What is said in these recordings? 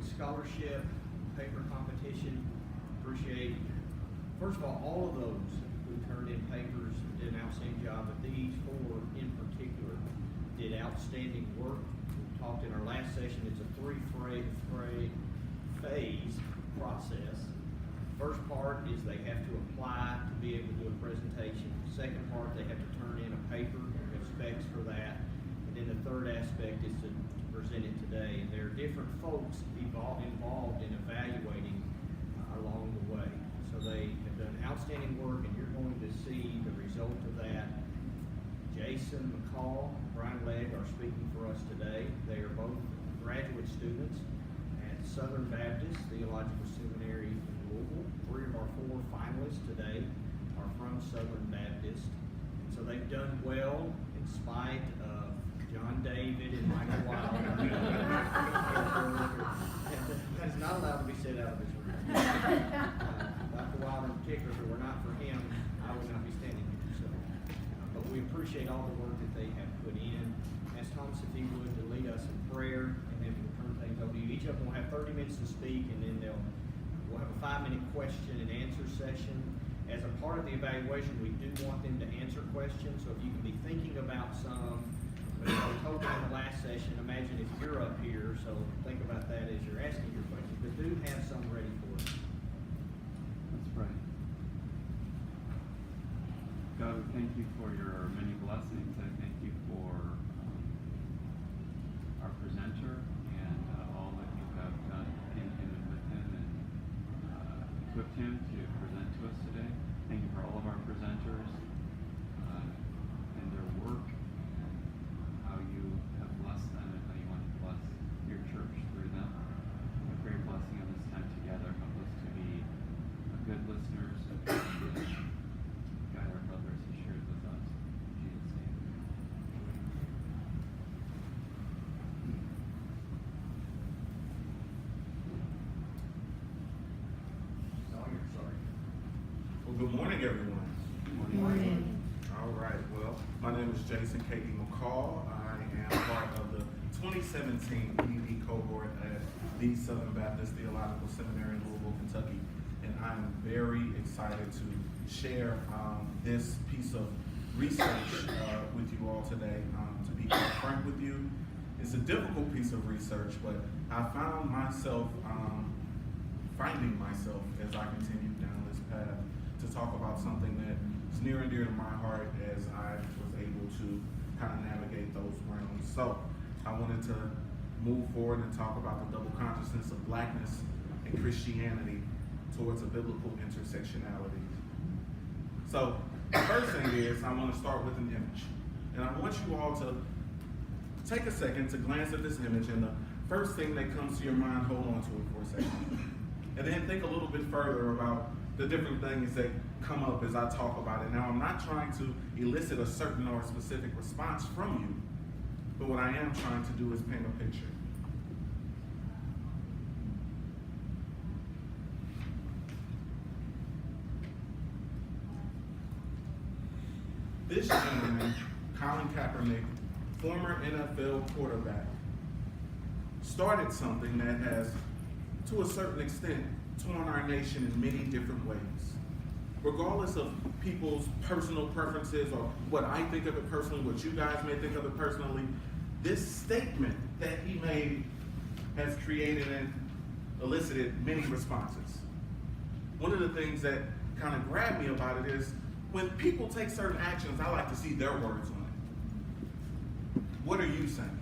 Graduate Scholarship, paper competition. Appreciate, first of all of those who turned in papers and did an outstanding job, but these 4 in particular did outstanding work. We talked in our last session, it's a three-phase process. First part is they have to apply to be able to do a presentation. Second part, they have to turn in a paper, we have specs for that. And then the third aspect is to present it today. And there are different folks involved in evaluating along the way. So they have done outstanding work, and you're going to see the result of that. Jaison, McCall, Brian Legg are speaking for us today. They are both graduate students at Southern Baptist Theological Seminary in Louisville. 3 of our 4 finalists today are from Southern Baptist. And so they've done well in spite of John David and Michael Wilder. That is not allowed to be said out of this room. Michael Wilder in particular, if it were not for him, I would not be standing here. So, but we appreciate all the work that they have put in. Ask Thomas if he would to lead us in prayer, and then we'll turn things over to you. Each of them will have 30 minutes to speak, and then we'll have a 5-minute question and answer session. As a part of the evaluation, we do want them to answer questions, so if you can be thinking about some, but we told you in the last session, imagine if you're up here, so think about that as you're asking your questions, but do have some ready for us. Let's pray. God, we thank you for your many blessings. I thank you for our presenter and all that you have done in him and with him and equipped him to present to us today. Thank you for all of our presenters and their work, and how you have blessed them and how you want to bless your church through them. A great blessing on this time together. Help us to be good listeners and guide our brothers he shares with us. In Jesus' name. Well, good morning, everyone. Good morning. All right. Well, my name is Jaison McCall. I am part of the 2017 ED cohort at the Southern Baptist Theological Seminary in Louisville, Kentucky, and I'm very excited to share this piece of research with you all today. To be quite frank with you, it's a difficult piece of research, but I found myself finding myself as I continue down this path to talk about something that is near and dear to my heart as I was able to kind of navigate those realms. So I wanted to move forward and talk about the double consciousness of Blackness and Christianity towards a biblical intersectionality. So the first thing is I want to start with an image. And I want you all to take a second to glance at this image, and the first thing that comes to your mind, hold on to it for a second. And then think a little bit further about the different things that come up as I talk about it. Now, I'm not trying to elicit a certain or specific response from you, but what I am trying to do is paint a picture. This gentleman, Colin Kaepernick, former NFL quarterback, started something that has, to a certain extent, torn our nation in many different ways. Regardless of people's personal preferences or what I think of it personally, what you guys may think of it personally, this statement that he made has created and elicited many responses. One of the things that kind of grabbed me about it is when people take certain actions, I like to see their words on it. What are you saying?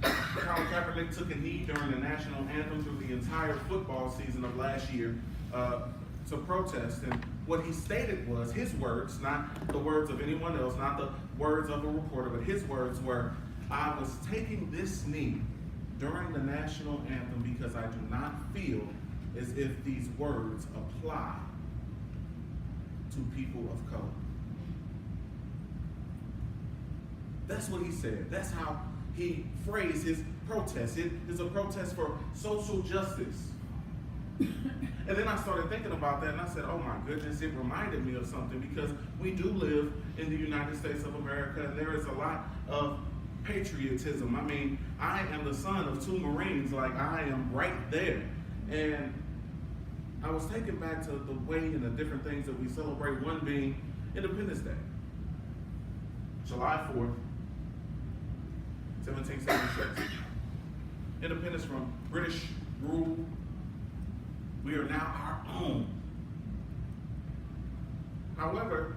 Colin Kaepernick took a knee during the national anthem through the entire football season of last year to protest. And what he stated was his words, not the words of anyone else, not the words of a reporter, but his words were, "I was taking this knee during the national anthem because I do not feel as if these words apply to people of color." That's what he said. That's how he phrased his protest. It is a protest for social justice. And then I started thinking about that, and I said, oh my goodness, it reminded me of something, because we do live in the United States of America, and there is a lot of patriotism. I mean, I am the son of 2 Marines, like I am right there. And I was taken back to the way and the different things that we celebrate, one being Independence Day. July 4th, 1776. Independence from British rule. We are now our own. However,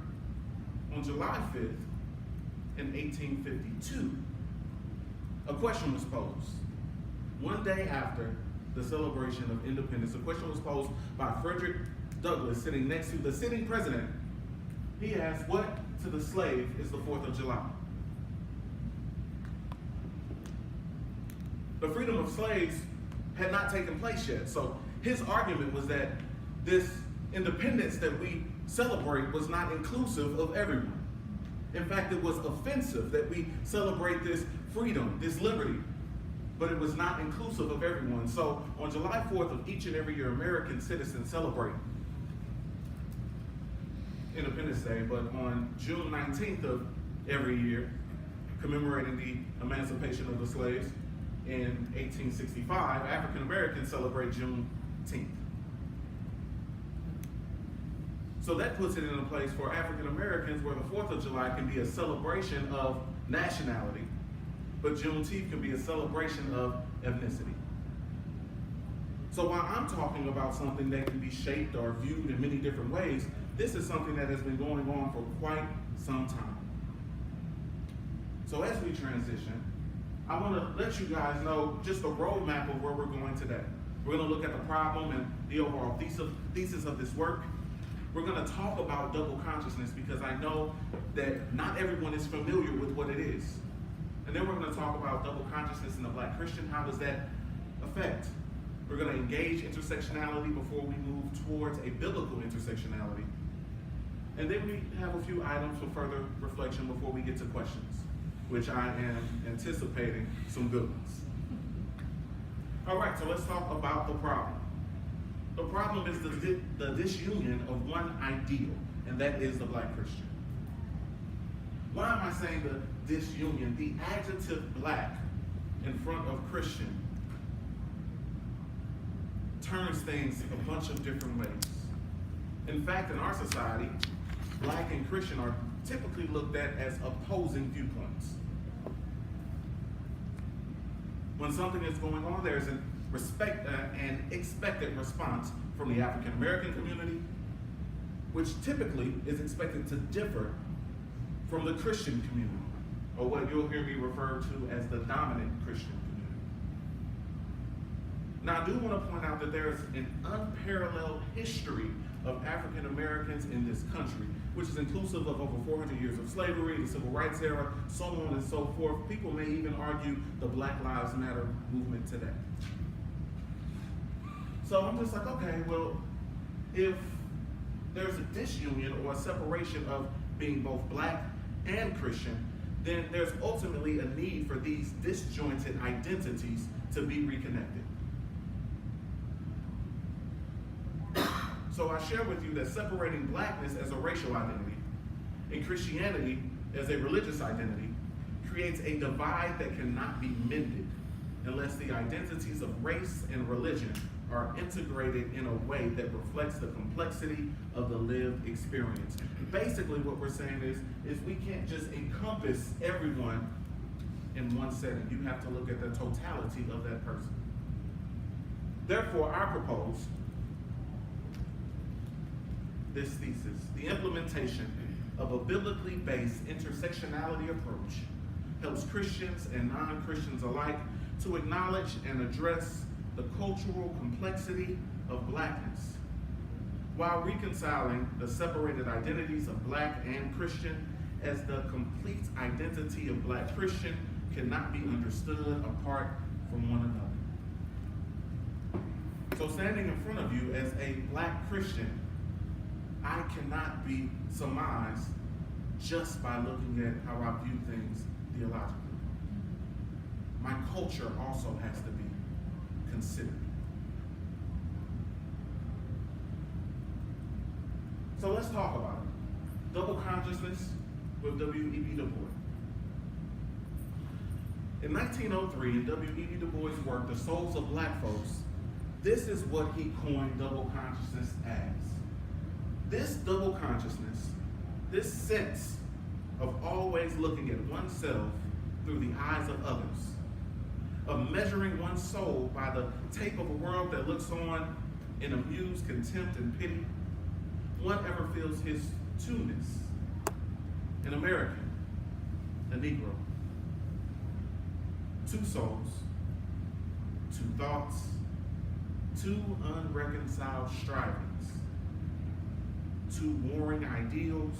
on July 5th, in 1852, a question was posed. One day after the celebration of independence, a question was posed by Frederick Douglass, sitting next to the sitting president. He asked, what to the slave is the 4th of July? The freedom of slaves had not taken place yet. So his argument was that this independence that we celebrate was not inclusive of everyone. In fact, it was offensive that we celebrate this freedom, this liberty, but it was not inclusive of everyone. So on July 4th of each and every year, American citizens celebrate Independence Day, but on June 19th of every year, commemorating the emancipation of the slaves in 1865, African Americans celebrate Juneteenth. So that puts it in a place for African Americans where the 4th of July can be a celebration of nationality, but Juneteenth can be a celebration of ethnicity. So while I'm talking about something that can be shaped or viewed in many different ways, this is something that has been going on for quite some time. So as we transition, I want to let you guys know just the roadmap of where we're going today. We're going to look at the problem and the overall thesis of this work. We're going to talk about double consciousness because I know that not everyone is familiar with what it is. And then we're going to talk about double consciousness in the Black Christian. How does that affect? We're going to engage intersectionality before we move towards a biblical intersectionality. And then we have a few items for further reflection before we get to questions, which I am anticipating some good ones. All right, so let's talk about the problem. The problem is the disunion of one ideal, and that is the Black Christian. Why am I saying the disunion? The adjective Black in front of Christian turns things a bunch of different ways. In fact, in our society, Black and Christian are typically looked at as opposing viewpoints. When something is going on, there's an expected response from the African American community, which typically is expected to differ from the Christian community, or what you'll hear me refer to as the dominant Christian community. Now, I do want to point out that there's an unparalleled history of African Americans in this country, which is inclusive of over 400 years of slavery, the Civil Rights era, so on and so forth. People may even argue the Black Lives Matter movement today. So I'm just like, okay, well, if there's a disunion or a separation of being both Black and Christian, then there's ultimately a need for these disjointed identities to be reconnected. So I share with you that separating Blackness as a racial identity and Christianity as a religious identity creates a divide that cannot be mended unless the identities of race and religion are integrated in a way that reflects the complexity of the lived experience. Basically what we're saying is we can't just encompass everyone in one setting. You have to look at the totality of that person. Therefore, I propose this thesis: the implementation of a biblically based intersectionality approach helps Christians and non-Christians alike to acknowledge and address the cultural complexity of Blackness, while reconciling the separated identities of Black and Christian, as the complete identity of Black Christian cannot be understood apart from one another. So standing in front of you as a Black Christian, I cannot be surmised just by looking at how I view things theologically. My culture also has to be considered. So let's talk about it. Double consciousness with W.E.B. Du Bois. In 1903, in W.E.B. Du Bois' work, The Souls of Black Folks, this is what he coined double consciousness as. This double consciousness, this sense of always looking at oneself through the eyes of others, of measuring one's soul by the tape of a world that looks on in amused contempt and pity, one ever feels his two-ness, an American, a Negro. Two souls, two thoughts, two unreconciled strivings, two warring ideals,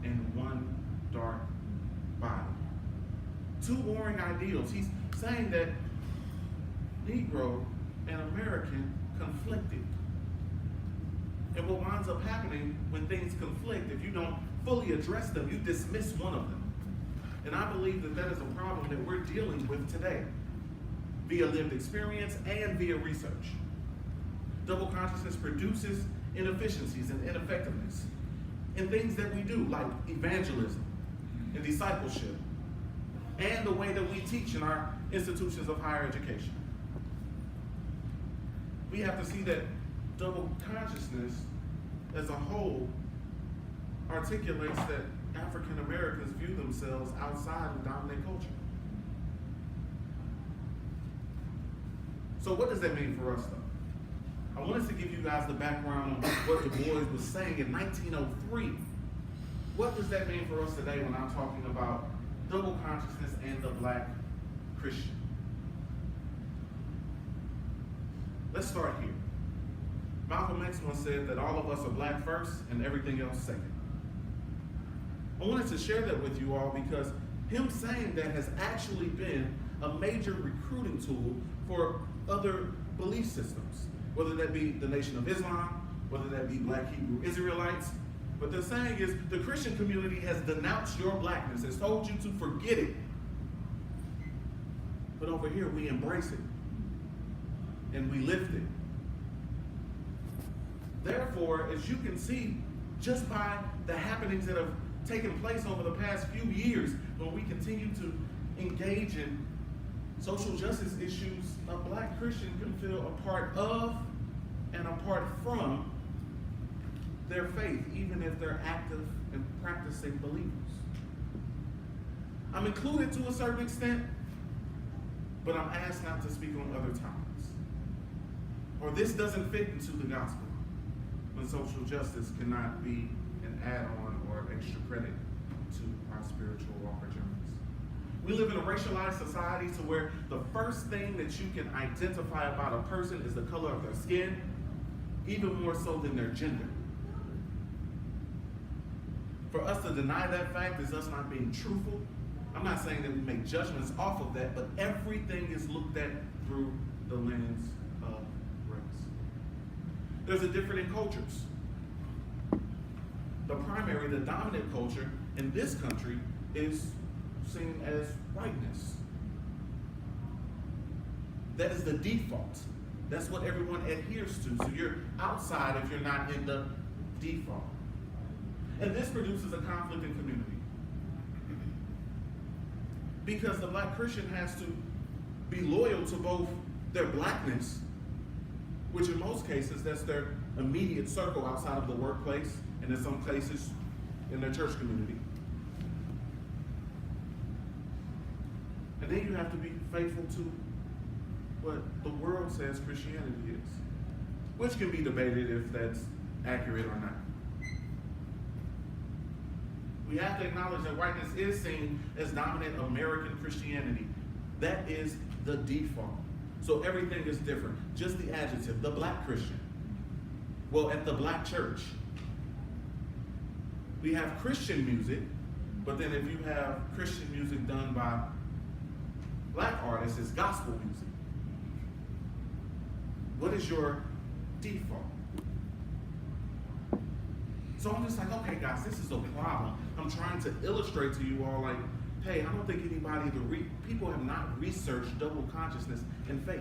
and one dark body. Two warring ideals. He's saying that Negro and American conflicted. And what winds up happening when things conflict, if you don't fully address them, you dismiss one of them. And I believe that that is a problem that we're dealing with today, via lived experience and via research. Double consciousness produces inefficiencies and ineffectiveness in things that we do, like evangelism and discipleship, and the way that we teach in our institutions of higher education. We have to see that double consciousness as a whole articulates that African Americans view themselves outside of dominant culture. So what does that mean for us, though? I wanted to give you guys the background on what Du Bois was saying in 1903. What does that mean for us today when I'm talking about double consciousness and the Black Christian? Let's start here. Malcolm X once said that all of us are black first and everything else second. I wanted to share that with you all because him saying that has actually been a major recruiting tool for other belief systems, whether that be the Nation of Islam, whether that be Black Hebrew Israelites. What they're saying is the Christian community has denounced your blackness, has told you to forget it. But over here we embrace it and we lift it. Therefore, as you can see, just by the happenings that have taken place over the past few years, when we continue to engage in social justice issues, a Black Christian can feel a part of and apart from their faith, even if they're active and practicing believers. I'm included to a certain extent, but I'm asked not to speak on other topics. Or this doesn't fit into the gospel, when social justice cannot be an add-on or extra credit to our spiritual walk or journeys. We live in a racialized society to where the first thing that you can identify about a person is the color of their skin, even more so than their gender. For us to deny that fact is us not being truthful. I'm not saying that we make judgments off of that, but everything is looked at through the lens of race. There's a difference in cultures. The primary, the dominant culture in this country is seen as whiteness. That is the default. That's what everyone adheres to. So you're outside if you're not in the default. And this produces a conflict in community. Because the Black Christian has to be loyal to both their blackness, which in most cases, that's their immediate circle outside of the workplace, and in some cases, in their church community. And then you have to be faithful to what the world says Christianity is, which can be debated if that's accurate or not. We have to acknowledge that whiteness is seen as dominant American Christianity. That is the default. So everything is different. Just the adjective, the Black Christian. Well, at the Black church, we have Christian music, but then if you have Christian music done by Black artists, it's gospel music. What is your default? So I'm just like, okay, guys, this is a problem. I'm trying to illustrate to you all, like, hey, I don't think anybody, people have not researched double consciousness and faith.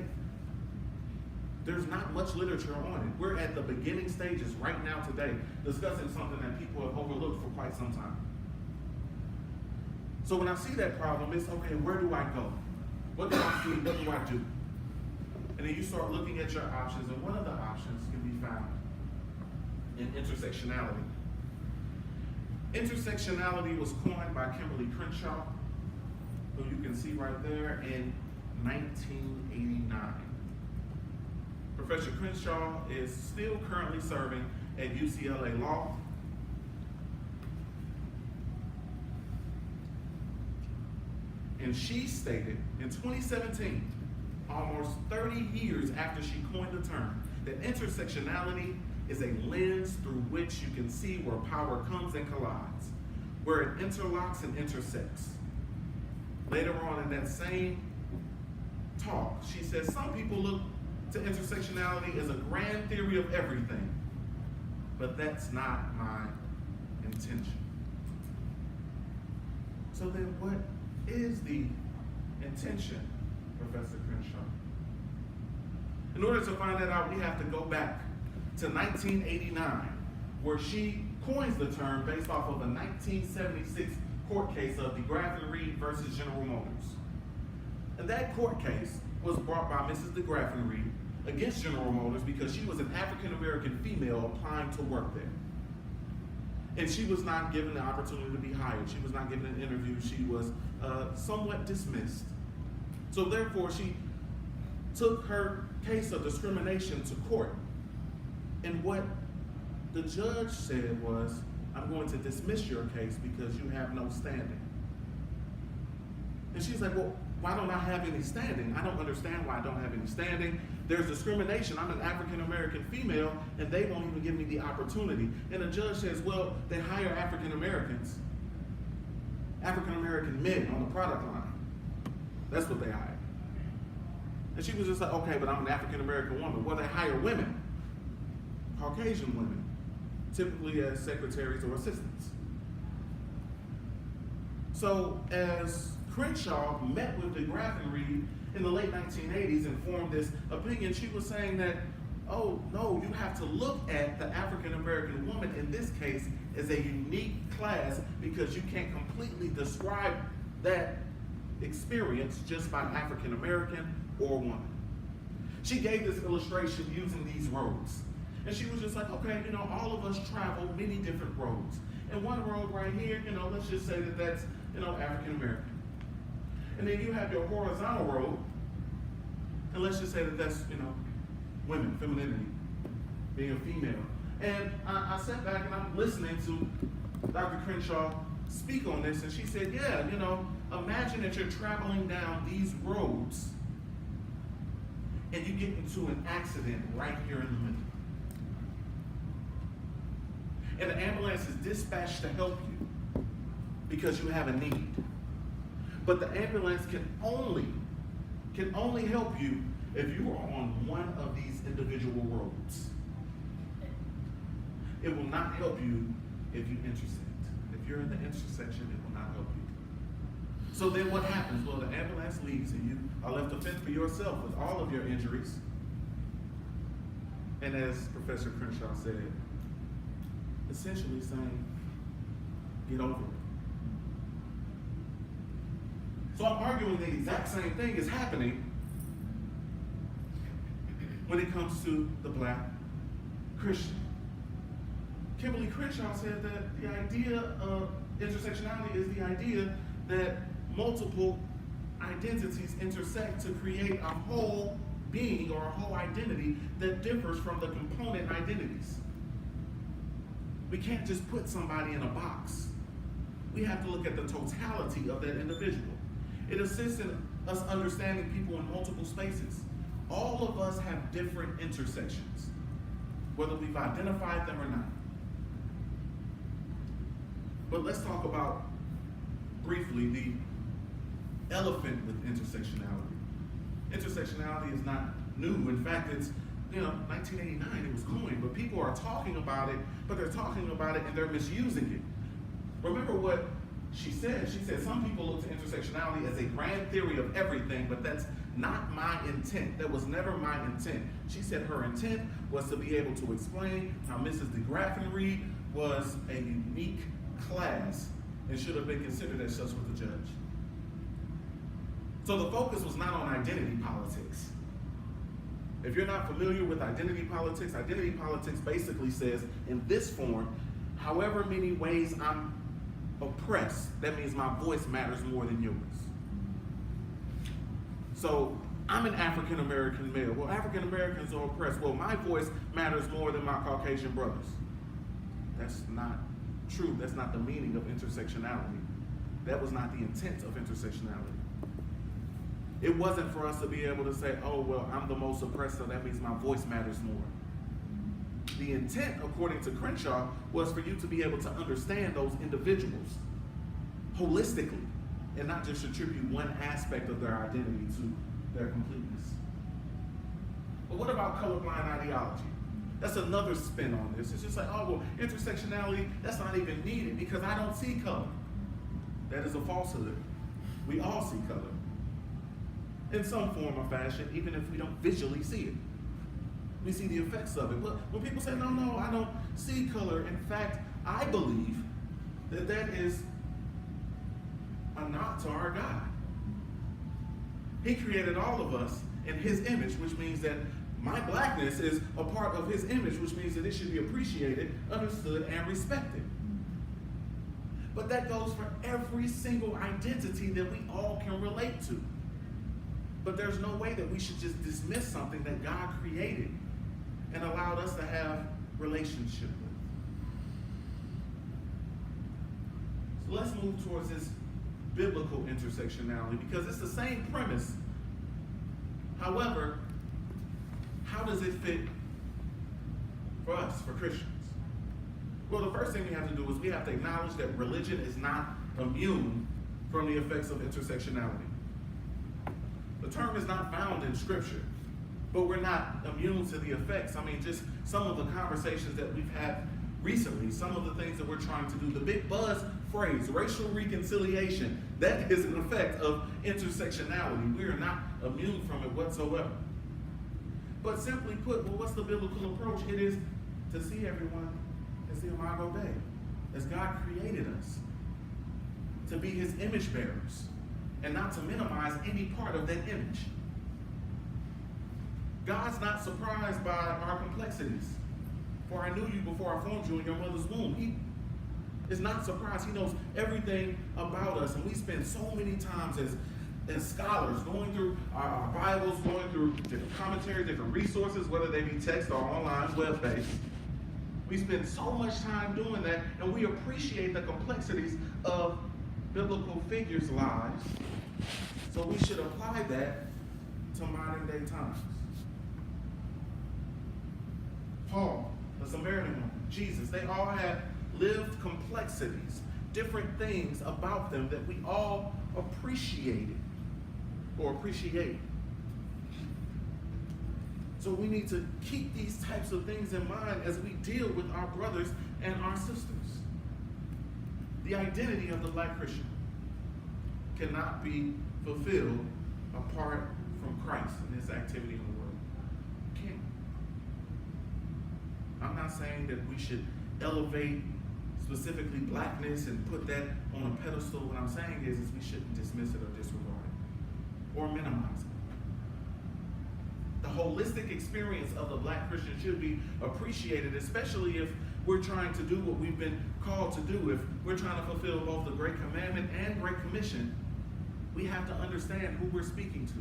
There's not much literature on it. We're at the beginning stages right now today, discussing something that people have overlooked for quite some time. So when I see that problem, it's, okay, where do I go? What do I see? What do I do? And then you start looking at your options, and one of the options can be found in intersectionality. Intersectionality was coined by Kimberly Crenshaw, who you can see right there, in 1989. Professor Crenshaw is still currently serving at UCLA Law. And she stated in 2017, almost 30 years after she coined the term, that intersectionality is a lens through which you can see where power comes and collides, where it interlocks and intersects. Later on in that same talk, she says, some people look to intersectionality as a grand theory of everything, but that's not my intention. So then what is the intention, Professor Crenshaw? In order to find that out, we have to go back to 1989, where she coins the term based off of a 1976 court case of DeGraff and Reed versus General Motors. And that court case was brought by Mrs. DeGraff and Reed against General Motors because she was an African-American female applying to work there. And she was not given the opportunity to be hired. She was not given an interview. She was somewhat dismissed. So therefore, she took her case of discrimination to court. And what the judge said was, I'm going to dismiss your case because you have no standing. And she's like, well, why don't I have any standing? I don't understand why I don't have any standing. There's discrimination. I'm an African-American female, and they won't even give me the opportunity. And the judge says, well, they hire African-Americans, African-American men on the product line. That's what they hire. And she was just like, okay, but I'm an African-American woman. Well, they hire women, Caucasian women, typically as secretaries or assistants. So as Crenshaw met with DeGraff and Reed in the late 1980s and formed this opinion, she was saying that, oh no, you have to look at the African American woman in this case as a unique class because you can't completely describe that experience just by African American or woman. She gave this illustration using these roads. And she was just like, okay, all of us travel many different roads. And one road right here, let's just say that that's, African American. And then you have your horizontal road, and let's just say that that's, women, femininity, being a female. And I sat back and I'm listening to Dr. Crenshaw speak on this, and she said, yeah, imagine that you're traveling down these roads and you get into an accident right here in the middle. And the ambulance is dispatched to help you because you have a need. But the ambulance can only help you if you are on one of these individual roads. It will not help you if you intersect. If you're in the intersection, it will not help you. So then what happens? Well, the ambulance leaves and you are left to fend for yourself with all of your injuries. And as Professor Crenshaw said, essentially saying, get over it. So I'm arguing the exact same thing is happening when it comes to the Black Christian. Kimberly Crenshaw said that the idea of intersectionality is the idea that multiple identities intersect to create a whole being or a whole identity that differs from the component identities. We can't just put somebody in a box. We have to look at the totality of that individual. It assists in us understanding people in multiple spaces. All of us have different intersections, whether we've identified them or not. But let's talk about, briefly, the elephant with intersectionality. Intersectionality is not new. In fact, it's 1989, it was coined, but people are talking about it, but they're talking about it and they're misusing it. Remember what she said? She said, some people look to intersectionality as a grand theory of everything, but that's not my intent. That was never my intent. She said her intent was to be able to explain how Mrs. DeGraff and Reed was a unique class and should have been considered as such with the judge. So the focus was not on identity politics. If you're not familiar with identity politics basically says, in this form, however many ways I'm oppressed, that means my voice matters more than yours. So I'm an African American male. Well, African Americans are oppressed. Well, my voice matters more than my Caucasian brothers. That's not true. That's not the meaning of intersectionality. That was not the intent of intersectionality. It wasn't for us to be able to say, oh, well, I'm the most oppressed, so that means my voice matters more. The intent, according to Crenshaw, was for you to be able to understand those individuals holistically and not just attribute one aspect of their identity to their completeness. But what about colorblind ideology? That's another spin on this. It's just like, oh, well, intersectionality, that's not even needed because I don't see color. That is a falsehood. We all see color in some form or fashion, even if we don't visually see it. We see the effects of it. But when people say, no, I don't see color, in fact, I believe that that is a nod to our God. He created all of us in his image, which means that my blackness is a part of his image, which means that it should be appreciated, understood, and respected. But that goes for every single identity that we all can relate to. But there's no way that we should just dismiss something that God created and allowed us to have relationship with. So let's move towards this biblical intersectionality because it's the same premise. However, how does it fit for us, for Christians? Well, the first thing we have to do is we have to acknowledge that religion is not immune from the effects of intersectionality. The term is not found in Scripture, but we're not immune to the effects. I mean, just some of the conversations that we've had recently, some of the things that we're trying to do, the big buzz phrase, racial reconciliation, that is an effect of intersectionality. We are not immune from it whatsoever. But simply put, well, what's the biblical approach? It is to see everyone as the Imago Dei, as God created us, to be his image bearers, and not to minimize any part of that image. God's not surprised by our complexities. For I knew you before I formed you in your mother's womb. He is not surprised. He knows everything about us. And we spend so many times as scholars going through our Bibles, going through different commentaries, different resources, whether they be text or online, web-based. We spend so much time doing that, and we appreciate the complexities of biblical figures' lives. So we should apply that to modern day times. Paul, the Samaritan woman, Jesus, they all had lived complexities, different things about them that we all appreciated or appreciate. So we need to keep these types of things in mind as we deal with our brothers and our sisters. The identity of the Black Christian cannot be fulfilled apart from Christ and his activity in the world. Can't. I'm not saying that we should elevate specifically blackness and put that on a pedestal. What I'm saying is we shouldn't dismiss it or disregard it or minimize it. The holistic experience of the Black Christian should be appreciated, especially if we're trying to do what we've been called to do. If we're trying to fulfill both the Great Commandment and Great Commission, we have to understand who we're speaking to.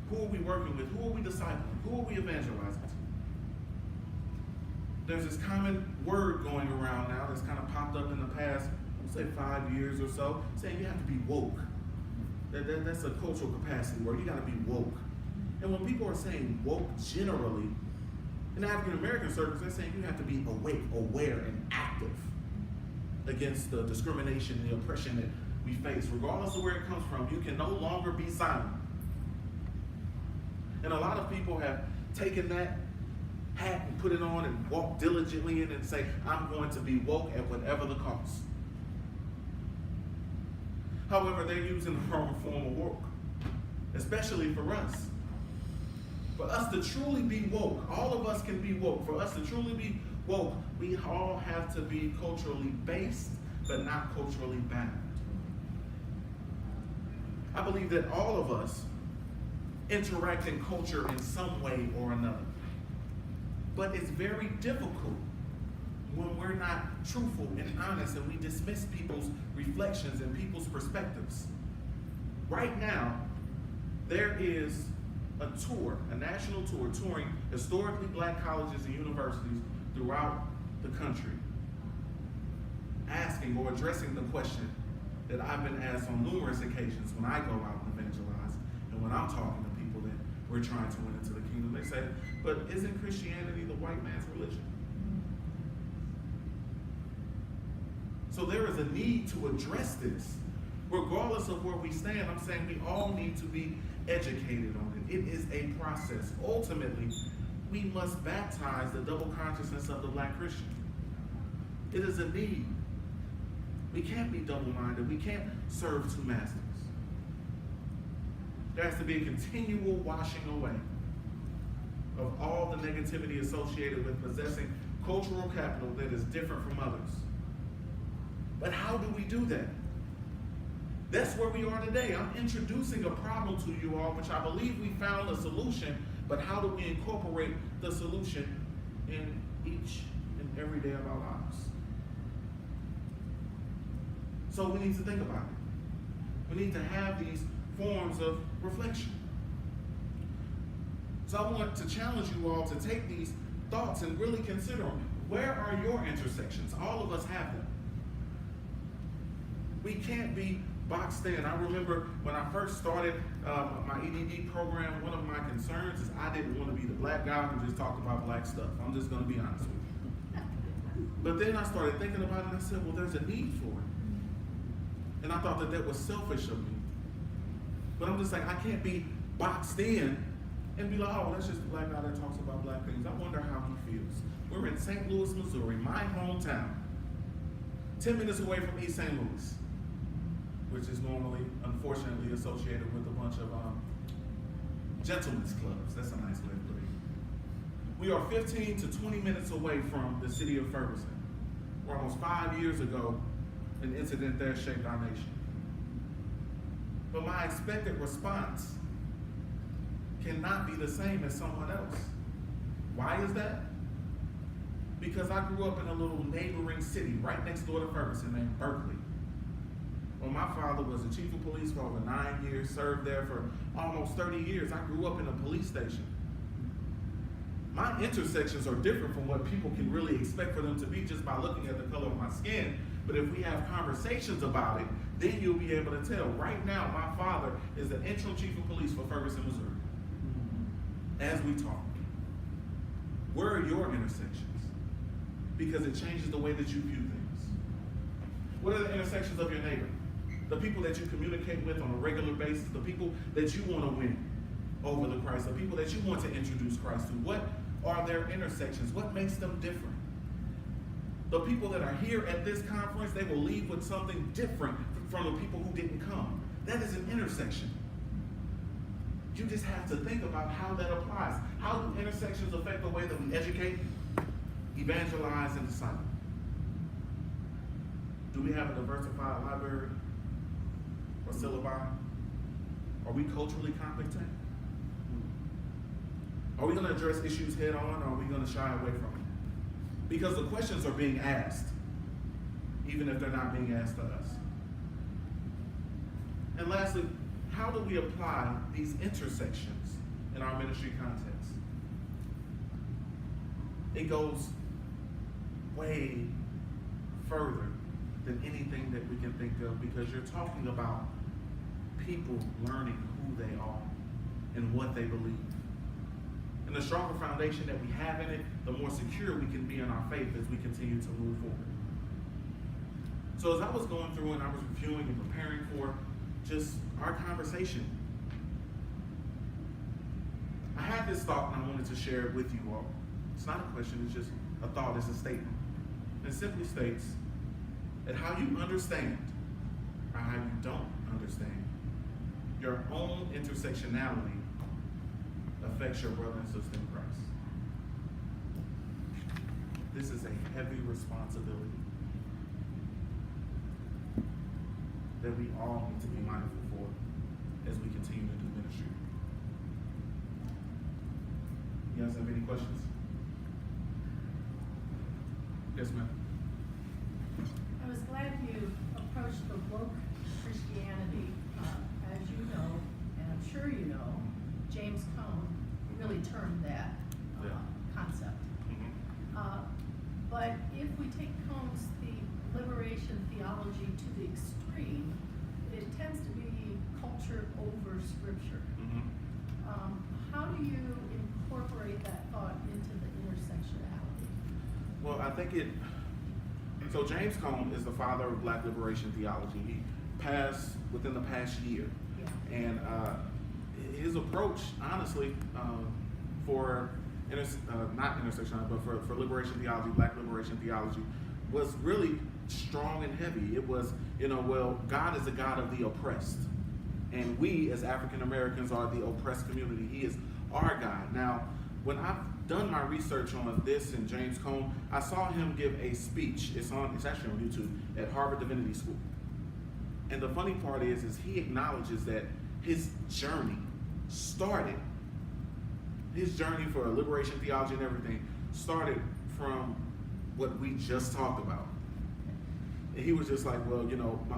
Who are we working with? Who are we discipling? Who are we evangelizing to? There's this common word going around now that's kind of popped up in the past, let's say 5 years or so, saying you have to be woke. That's a cultural capacity where you got to be woke. And when people are saying woke generally, in African American circles, they're saying you have to be awake, aware, and active against the discrimination and the oppression that we face. Regardless of where it comes from, you can no longer be silent. And a lot of people have taken that hat and put it on and walk diligently in and say, I'm going to be woke at whatever the cost. However, they're using the wrong form of woke, especially for us. For us to truly be woke, all of us can be woke. For us to truly be woke, we all have to be culturally based, but not culturally bound. I believe that all of us interact in culture in some way or another. But it's very difficult when we're not truthful and honest and we dismiss people's reflections and people's perspectives. Right now, there is a tour, a national tour, touring historically black colleges and universities throughout the country, asking or addressing the question that I've been asked on numerous occasions when I go out and evangelize and when I'm talking to people that we're trying to win into the kingdom. They say, but isn't Christianity the white man's religion? So there is a need to address this. Regardless of where we stand, I'm saying we all need to be educated on it. It is a process. Ultimately, we must baptize the double consciousness of the black Christian. It is a need. We can't be double-minded. We can't serve two masters. There has to be a continual washing away of all the negativity associated with possessing cultural capital that is different from others. But how do we do that? That's where we are today. I'm introducing a problem to you all, which I believe we found a solution, but how do we incorporate the solution in each and every day of our lives? So we need to think about it. We need to have these forms of reflection. So I want to challenge you all to take these thoughts and really consider them. Where are your intersections? All of us have them. We can't be boxed in. I remember when I first started my EDD program, one of my concerns is I didn't want to be the black guy who just talked about black stuff. I'm just going to be honest with you. But then I started thinking about it and I said, well, there's a need for it. And I thought that that was selfish of me. But I'm just like, I can't be boxed in and be like, oh, that's just the black guy that talks about black things. I wonder how he feels. We're in St. Louis, Missouri, my hometown, 10 minutes away from East St. Louis, which is normally, unfortunately, associated with a bunch of gentlemen's clubs. That's a nice way of putting it. We are 15 to 20 minutes away from the city of Ferguson, where almost 5 years ago, an incident there shaped our nation. But my expected response cannot be the same as someone else. Why is that? Because I grew up in a little neighboring city right next door to Ferguson named Berkeley. Well, my father was the chief of police for over 9 years, served there for almost 30 years. I grew up in a police station. My intersections are different from what people can really expect for them to be just by looking at the color of my skin. But if we have conversations about it, then you'll be able to tell. Right now, my father is the interim chief of police for Ferguson, Missouri. As we talk. Where are your intersections? Because it changes the way that you view things. What are the intersections of your neighbor? The people that you communicate with on a regular basis, the people that you want to win over the Christ, the people that you want to introduce Christ to. What are their intersections? What makes them different? The people that are here at this conference, they will leave with something different from the people who didn't come. That is an intersection. You just have to think about how that applies. How do intersections affect the way that we educate, evangelize, and disciple? Do we have a diversified library or syllabi? Are we culturally competent? Are we going to address issues head on, or are we going to shy away from it? Because the questions are being asked, even if they're not being asked to us. And lastly, how do we apply these intersections in our ministry context? It goes way further than anything that we can think of, because you're talking about people learning who they are and what they believe. And the stronger foundation that we have in it, the more secure we can be in our faith as we continue to move forward. So as I was going through and I was reviewing and preparing for just our conversation, I had this thought and I wanted to share it with you all. It's not a question, it's just a thought, it's a statement. It simply states that how you understand or how you don't understand your own intersectionality affects your brother and sister in Christ. This is a heavy responsibility that we all need to be mindful for. as we continue to do ministry. You guys have any questions? Yes, ma'am. I was glad you approached the woke Christianity. As you know, and I'm sure you know, James Cone really termed that concept. But if we take Cone's liberation theology to the extreme, it tends to be culture over scripture. How do you incorporate that thought into the intersectionality? Well, I think so James Cone is the father of Black liberation theology. He passed within the past year. Yeah. And his approach, honestly, for not intersectionality, but for liberation theology, Black liberation theology, was really strong and heavy. It was, well, God is a God of the oppressed. And we, as African Americans, are the oppressed community. He is our God. Now, when I've done my research on this and James Cone, I saw him give a speech. It's actually on YouTube at Harvard Divinity School. And the funny part is he acknowledges that his journey for liberation theology and everything started from what we just talked about. And he was just like, well,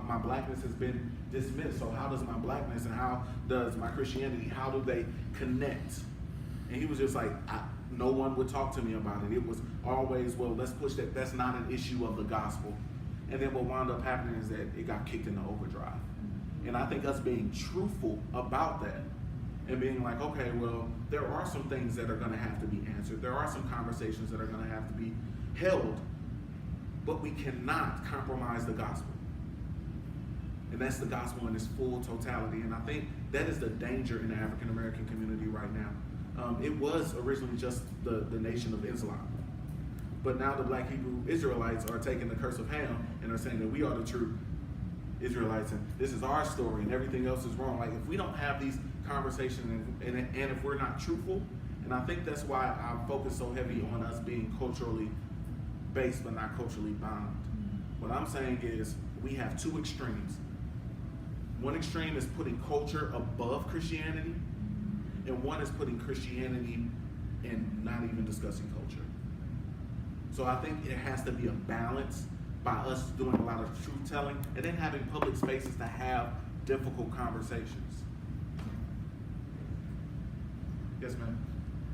my blackness has been dismissed. So how does my blackness and how does my Christianity, how do they connect? And he was just like, no one would talk to me about it. It was always, well, let's push that. That's not an issue of the gospel. And then what wound up happening is that it got kicked into overdrive. And I think us being truthful about that and being like, okay, well, there are some things that are going to have to be answered. There are some conversations that are going to have to be held, but we cannot compromise the gospel. And that's the gospel in its full totality. And I think that is the danger in the African American community right now. It was originally just the nation of Islam. But now the Black Hebrew Israelites are taking the curse of Ham and are saying that we are the true Israelites and this is our story and everything else is wrong. Like, if we don't have these conversations and if we're not truthful, and I think that's why I focus so heavy on us being culturally based but not culturally bound. What I'm saying is we have two extremes. One extreme is putting culture above Christianity, and one is putting Christianity and not even discussing culture. So I think it has to be a balance by us doing a lot of truth telling and then having public spaces to have difficult conversations. Yes, ma'am.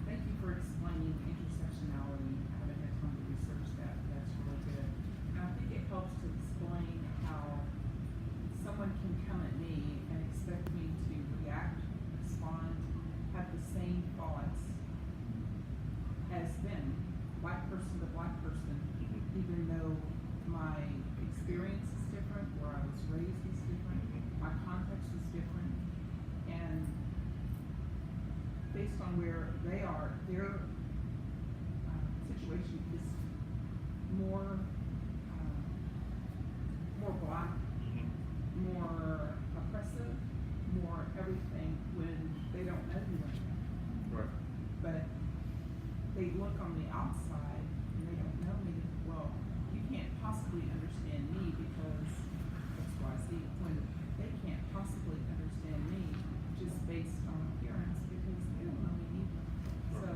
Thank you for explaining intersectionality. I haven't had time to research that. That's really good. And I think it helps to explain how someone can come at me and expect me to react, respond, have the same thoughts as them, black person to black person, even though my experience is different, where I was raised is different, my context is different, and based on where they are, their situation is more black, more oppressive, more everything when they don't know who I am. Right. But they look on the outside and they don't know me. Well, you can't possibly understand me because X, Y, Z. When they can't possibly understand me just based on appearance because they don't know me either. So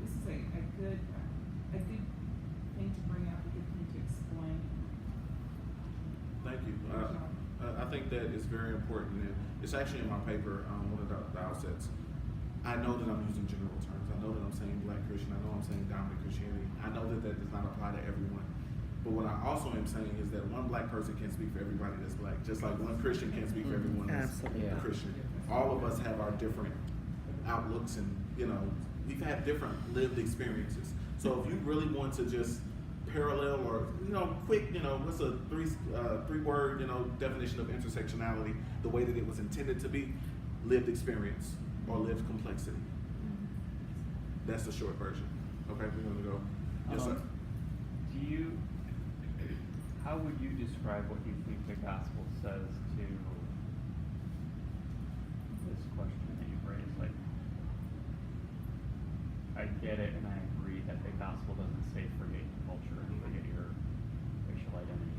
this is a good thing to bring up, a good thing to explain. Thank you. I think that is very important. And it's actually in my paper, one of the outsets. I know that I'm using general terms. I know that I'm saying black Christian. I know I'm saying dominant Christianity. I know that does not apply to everyone. But what I also am saying is that one black person can't speak for everybody that's black, just like one Christian can't speak for everyone that's a Christian. All of us have our different outlooks and, we've had different lived experiences. So if you really want to just parallel or, quick, what's a three-word, definition of intersectionality, the way that it was intended to be, lived experience or lived complexity. That's the short version. Okay, we're gonna go. Yes, sir. How would you describe what you think the gospel says to this question that you've raised? Like, I get it and I agree that the gospel doesn't say forget your culture and forget your racial identity.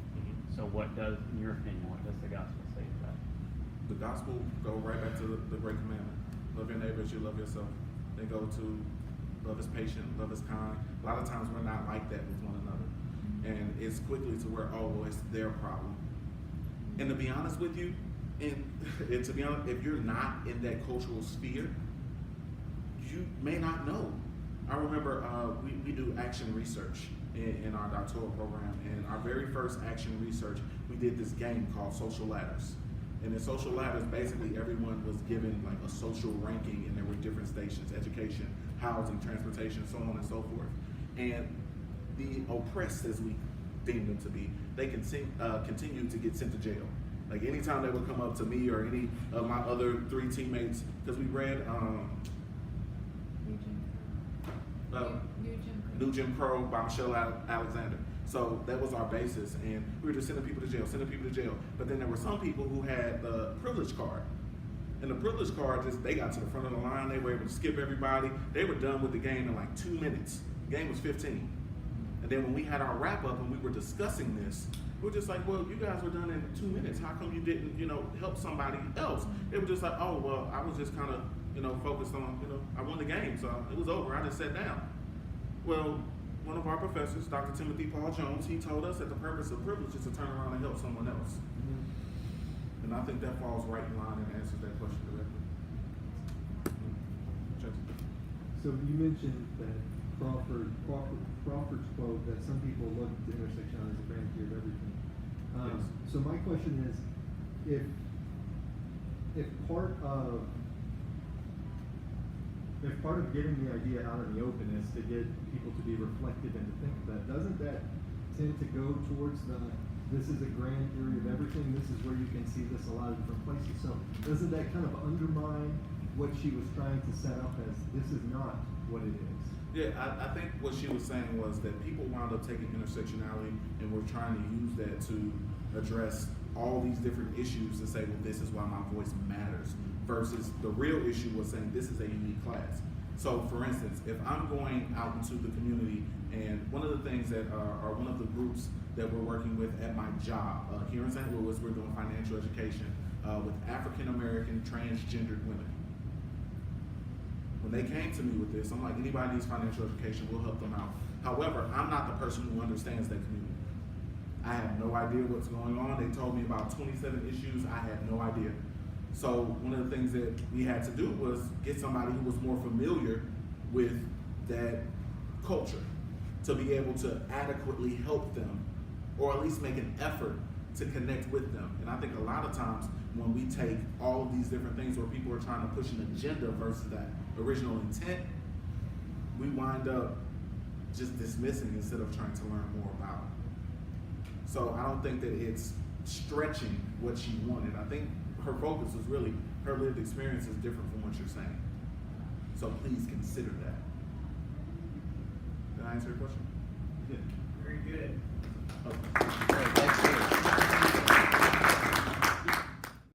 So what does, in your opinion, what does the gospel say to that? the gospel go right back to the great commandment. Love your neighbor as you love yourself. They go to love is patient, love is kind. A lot of times we're not like that with one another. And it's quickly to where, oh, well, it's their problem. And to be honest with you, and to be honest, if you're not in that cultural sphere, you may not know. I remember we do action research in our doctoral program, and our very first action research, we did this game called Social Ladders. And in Social Ladders, basically everyone was given like a social ranking, and there were different stations: education, housing, transportation, so on and so forth. And the oppressed, as we deem them to be, they can continue to get sent to jail. Like anytime they would come up to me or any of my other 3 teammates, because we read New Jim Crow by Michelle Alexander. So that was our basis, and we were just sending people to jail. But then there were some people who had the privilege card. And the privilege card, they got to the front of the line, they were able to skip everybody. They were done with the game in like 2 minutes. The game was 15. And then when we had our wrap up and we were discussing this, we were just like, well, you guys were done in 2 minutes. How come you didn't, help somebody else? They were just like, oh, well, I was just kind of, focused on, I won the game, so it was over. I just sat down. Well, one of our professors, Dr. Timothy Paul Jones, he told us that the purpose of privilege is to turn around and help someone else. And I think that falls right in line and answers that question directly. So you mentioned that Crawford's quote that some people look to intersectionality as a grand key of everything. Yes. So my question is, if part of getting the idea out in the open is to get people to be reflective and to think of that, doesn't that tend to go towards this is a grand theory of everything, this is where you can see this a lot of different places? So doesn't that kind of undermine what she was trying to set up as this is not what it is? Yeah, I think what she was saying was that people wound up taking intersectionality and we're trying to use that to address all these different issues to say, well, this is why my voice matters, versus the real issue was saying this is a unique class. So for instance, if I'm going out into the community, and one of the things that are one of the groups that we're working with at my job, here in St. Louis, we're doing financial education with African-American transgendered women. When they came to me with this, I'm like, anybody needs financial education, we'll help them out. However, I'm not the person who understands that community. I have no idea what's going on. They told me about 27 issues, I had no idea. So one of the things that we had to do was get somebody who was more familiar with that culture to be able to adequately help them, or at least make an effort to connect with them. And I think a lot of times when we take all of these different things where people are trying to push an agenda versus that original intent, we wind up just dismissing instead of trying to learn more about it. So I don't think that it's stretching what she wanted. I think her focus was really her lived experience is different from what you're saying. So please consider that. Did I answer your question? Yeah. Very good. Okay.